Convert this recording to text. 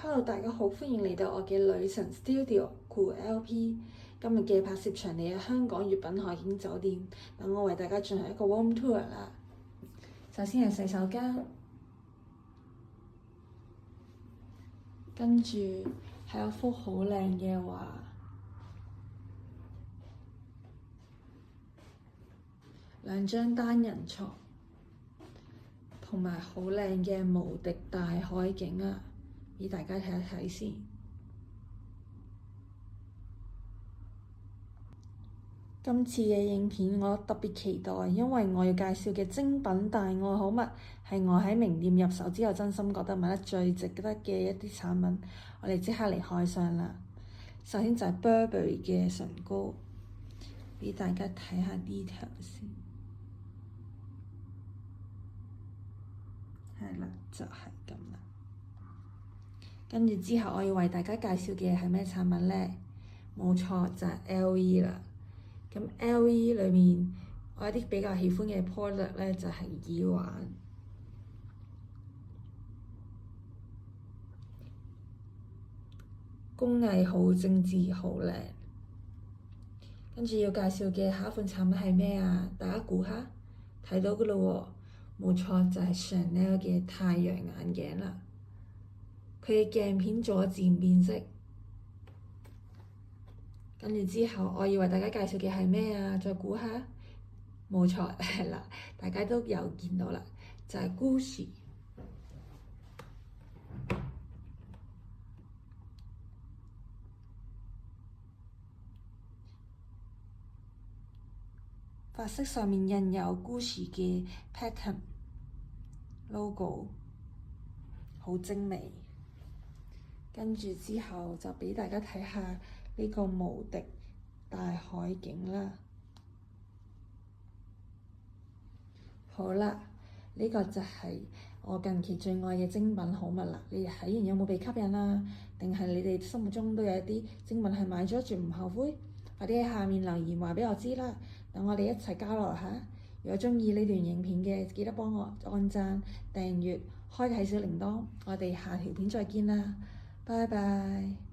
Hello，大家好，歡迎嚟到我嘅女神 Studio 酷 LP。今日嘅拍攝場地係香港悅品海景酒店，等我為大家進行一個 room tour 啦。首先係洗手間，跟住係一幅好靚嘅畫，兩張單人床，同埋好靚嘅無敵大海景啊！俾大家睇一睇先。今次嘅影片我特別期待，因為我要介紹嘅精品大愛好物係我喺名店入手之後真心覺得買得最值得嘅一啲產品。我哋即刻嚟開箱啦！首先就係 Burberry 嘅唇膏，俾大家睇下 detail 先。係啦，就係咁啦。跟住之後，我要為大家介紹嘅係咩產品呢？冇錯，就係 LV 啦。咁 LV 裏面，我有啲比較喜歡嘅 product 咧，就係耳環，工藝好精緻，好靚。跟住要介紹嘅下一款產品係咩啊？大家估下，睇到㗎咯喎，冇錯，就係 Chanel 嘅太陽眼鏡啦。佢嘅鏡片做咗漸變色。跟住之後，我要為大家介紹嘅係咩啊？再估下，冇錯，係啦，大家都有見到啦，就係 Gucci。髮飾上面印有 Gucci 嘅 pattern logo， 好精美。跟住之後就俾大家睇下呢個無敵大海景啦。好啦，呢個就係我近期最愛嘅精品好物啦。你哋睇完有冇被吸引啊？定係你哋心目中都有一啲精品係買咗絕唔後悔？快啲喺下面留言話俾我知啦，等我哋一齊交流下。如果鍾意呢段影片嘅，記得幫我按讚、訂閱、開啟小鈴鐺。我哋下條片再見啦，拜拜。